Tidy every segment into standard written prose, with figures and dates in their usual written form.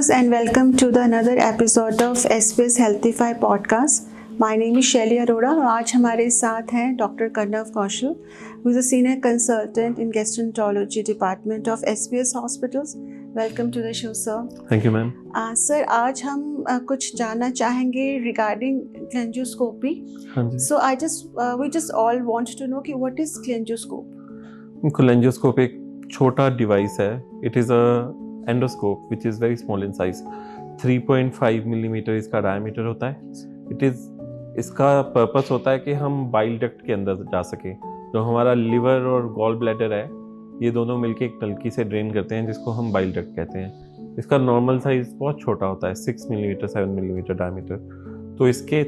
viewers and welcome to the another episode of SBS Healthify podcast. My name is Shelly Arora और आज हमारे साथ हैं doctor Karnav Kaushal, who is a senior consultant in gastroenterology department of SBS Hospitals. Welcome to the show, sir. Thank you, ma'am. Sir, आज हम कुछ जानना चाहेंगे regarding cleangioscopy. हाँ जी. So we just all want to know कि what is cleangioscope? Cleangioscope एक छोटा device है. It is a endoscope which is very small in size. 3.5 millimetre इसका डायमीटर होता है. इसका पर्पस होता है कि हम बाइल डक्ट के अंदर जा सके. जो हमारा लिवर और गॉल ब्लैडर है, ये दोनों मिलके एक नलकी से ड्रेन करते हैं, जिसको हम बाइल डक्ट कहते हैं. इसका नॉर्मल साइज बहुत छोटा होता है, 6 मिलीमीटर 7 मिलीमीटर डायमीटर. तो इसके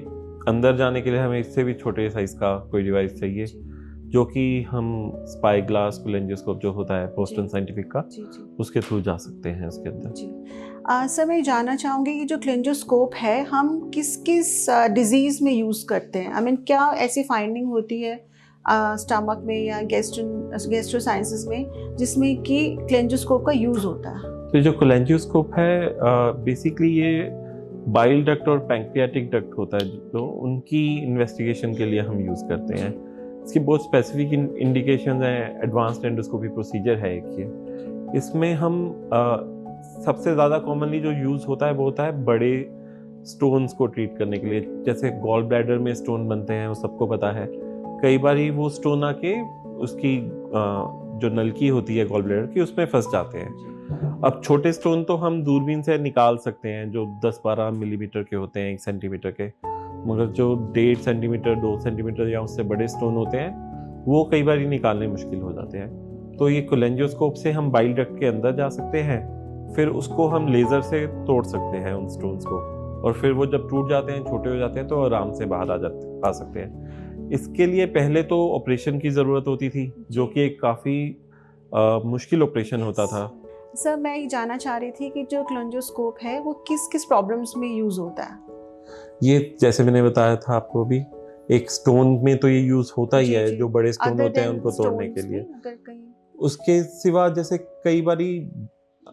अंदर जाने के लिए हमें इससे भी छोटे साइज का कोई डिवाइस चाहिए, जो कि हम स्पाई ग्लास कोलेंजियोस्कोप जो होता है बोस्टन साइंटिफिक का, उसके थ्रू जा सकते हैं उसके अंदर. सर, मैं जानना चाहूँगी कि जो क्लेंजियोस्कोप है हम किस किस डिजीज़ में यूज़ करते हैं. क्या ऐसी फाइंडिंग होती है स्टमक में या गैस्ट्रो साइंसेस में जिसमें कि क्लेंजियोस्कोप का यूज़ होता है? तो जो कोलेंजियोस्कोप है बेसिकली ये बाइल डक्ट और पैंक्रियाटिक डक्ट होता है, जो उनकी इन्वेस्टिगेशन के लिए हम यूज़ करते हैं. इसकी बहुत स्पेसिफिक इंडिकेशन है. एडवांस्ड एंडोस्कोपी प्रोसीजर है एक ये. इसमें हम सबसे ज़्यादा कॉमनली जो यूज़ होता है वो होता है बड़े स्टोन्स को ट्रीट करने के लिए. जैसे गॉल ब्लैडर में स्टोन बनते हैं, वो सबको पता है. कई बार ही वो स्टोन आके उसकी जो नलकी होती है गॉल ब्लैडर की, उसमें फंस जाते हैं. अब छोटे स्टोन तो हम दूरबीन से निकाल सकते हैं, जो 10-12 मिलीमीटर के होते हैं, 1 सेंटीमीटर के. मगर जो 1.5 सेंटीमीटर 2 सेंटीमीटर या उससे बड़े स्टोन होते हैं, वो कई बार ही निकालने मुश्किल हो जाते हैं. तो ये कोलेंजियोस्कोप से हम बाइल डक्ट के अंदर जा सकते हैं, फिर उसको हम लेज़र से तोड़ सकते हैं उन स्टोन्स को, और फिर वो जब टूट जाते हैं, छोटे हो जाते हैं, तो आराम से बाहर आ सकते हैं. इसके लिए पहले तो ऑपरेशन की ज़रूरत होती थी, जो कि एक काफ़ी मुश्किल ऑपरेशन होता था. सर, मैं ये जानना चाह रही थी कि जो क्लेंजियोस्कोप है वो किस किस प्रॉब्लम्स में यूज़ होता है? ये जैसे मैंने बताया था आपको भी, एक स्टोन में तो ये यूज़ होता ही है, जो बड़े स्टोन होते हैं उनको तोड़ने के लिए. उसके सिवा जैसे कई बारी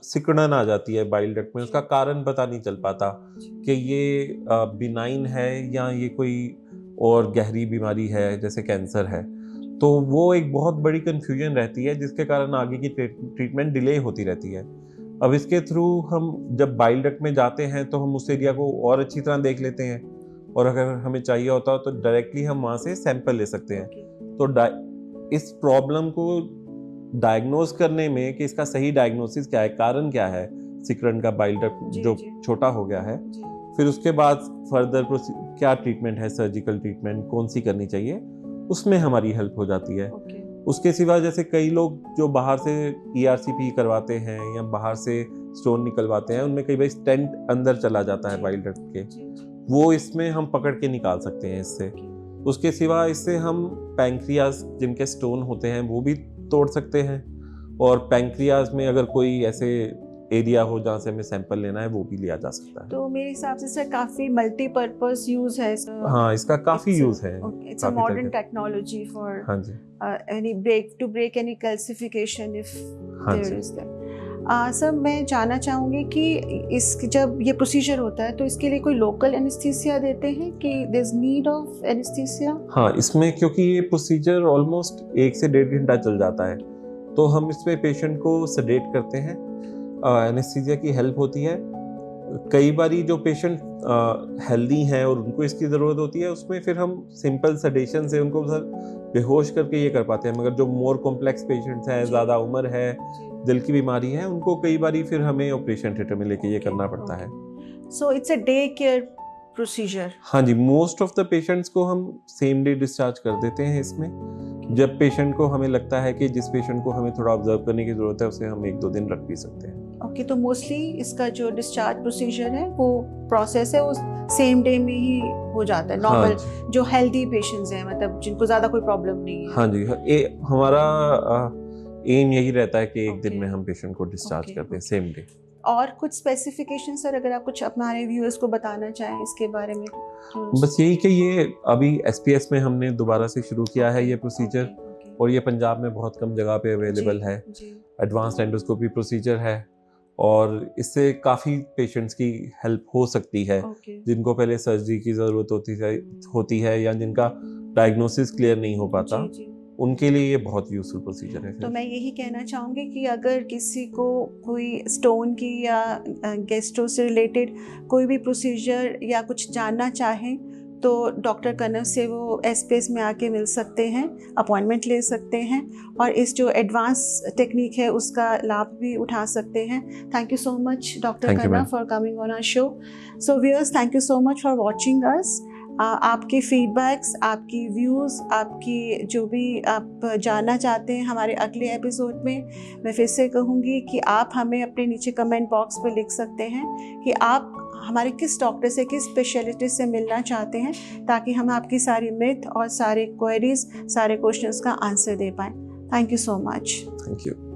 सिकुड़न आ जाती है बाइल डक्ट में, उसका कारण पता नहीं चल पाता कि ये बिनाइन है या ये कोई और गहरी बीमारी है, जैसे कैंसर है. तो वो एक बहुत बड़ी कन्फ्यूजन रहती है, जिसके कारण आगे की ट्रीटमेंट डिले होती रहती है. अब इसके थ्रू हम जब बाइल डक्ट में जाते हैं तो हम उस एरिया को और अच्छी तरह देख लेते हैं, और अगर हमें चाहिए होता है तो डायरेक्टली हम वहाँ से सैंपल ले सकते हैं. तो इस प्रॉब्लम को डायग्नोज करने में कि इसका सही डायग्नोसिस क्या है, कारण क्या है सिकुड़न का, बाइल डक्ट जो छोटा हो गया है, फिर उसके बाद फर्दर क्या ट्रीटमेंट है, सर्जिकल ट्रीटमेंट कौन सी करनी चाहिए, उसमें हमारी हेल्प हो जाती है. उसके सिवा जैसे कई लोग जो बाहर से ERCP करवाते हैं या बाहर से स्टोन निकलवाते हैं, उनमें कई बार स्टेंट अंदर चला जाता है बाइल डक्ट के, वो इसमें हम पकड़ के निकाल सकते हैं इससे. उसके सिवा इससे हम पैंक्रियाज जिनके स्टोन होते हैं वो भी तोड़ सकते हैं, और पैंक्रियाज में अगर कोई ऐसे एरिया हो जहाँ से हमें सैंपल लेना है, वो भी लिया जा सकता है. तो मेरे हिसाब से सर काफी मल्टीपर्पज यूज है. हाँ, इसका काफी यूज है. It's a modern technology for हाँ जी, any break any calcification if there is that. Sir, मैं जानना चाहूँगी कि जब ये प्रोसीजर होता है तो इसके लिए कोई लोकल एनेस्थीसिया देते हैं कि there is need of anaesthesia? हाँ, इसमें क्योंकि ये प्रोसीजर ऑलमोस्ट 1 से 1.5 घंटा चल जाता है, तो हम इसमें पेशेंट को सेडेट करते हैं. एनेस्थीसिया की हेल्प होती है. कई बारी जो पेशेंट हेल्दी हैं और उनको इसकी ज़रूरत होती है, उसमें फिर हम सिंपल सेडेशन से उनको बेहोश करके ये कर पाते हैं. मगर जो मोर कॉम्प्लेक्स पेशेंट्स हैं, ज़्यादा उम्र है, दिल की बीमारी है, उनको कई बारी फिर हमें ऑपरेशन थिएटर में लेके ये करना पड़ता है. So it's a day care procedure? हाँ जी, मोस्ट ऑफ द पेशेंट्स को हम सेम डे डिस्चार्ज कर देते हैं इसमें. जब पेशेंट को हमें लगता है कि जिस पेशेंट को हमें थोड़ा ऑब्जर्व करने की ज़रूरत है, उसे हम 1-2 दिन रख भी सकते हैं. ओके, तो मोस्टली इसका जो डिस्चार्ज प्रोसीजर है, वो प्रोसेस है, वो सेम डे में ही हो जाता है. नॉर्मल जो हेल्दी पेशेंट्स हैं, मतलब जिनको ज़्यादा कोई प्रॉब्लम नहीं है. हाँ जी, हमारा एम यही रहता है कि 1 दिन में हम पेशेंट को डिस्चार्ज करते हैं सेम डे. और कुछ स्पेसिफिकेशन सर, अगर आप कुछ हमारे व्यूअर्स को बताना चाहें इसके बारे में? बस यही कि ये अभी SPS में हमने दोबारा से शुरू किया है ये प्रोसीजर, और ये पंजाब में बहुत कम जगह पे अवेलेबल है. एडवांस्ड एंडोस्कोपी प्रोसीजर है, और इससे काफ़ी पेशेंट्स की हेल्प हो सकती है जिनको पहले सर्जरी की ज़रूरत होती है या जिनका डायग्नोसिस क्लियर नहीं हो पाता, उनके लिए ये बहुत यूजफुल प्रोसीजर है। तो मैं यही कहना चाहूँगी कि अगर किसी को कोई स्टोन की या गैस्ट्रो से रिलेटेड कोई भी प्रोसीजर या कुछ जानना चाहें तो डॉक्टर कनव से वो एसपीएस में आके मिल सकते हैं, अपॉइंटमेंट ले सकते हैं और इस जो एडवांस टेक्निक है उसका लाभ भी उठा सकते हैं। Thank you so much doctor Kanav for coming on our show. So viewers, thank you so much for watching us. आपके फीडबैक्स, आपकी व्यूज़, आपकी जो भी आप जानना चाहते हैं हमारे अगले एपिसोड में, मैं फिर से कहूँगी कि आप हमें अपने नीचे कमेंट बॉक्स पे लिख सकते हैं कि आप हमारे किस डॉक्टर से, किस स्पेशलिस्ट से मिलना चाहते हैं, ताकि हम आपकी सारी मिथ और सारे क्वेरीज, सारे क्वेश्चंस का आंसर दे पाएँ। Thank you so much. Thank you.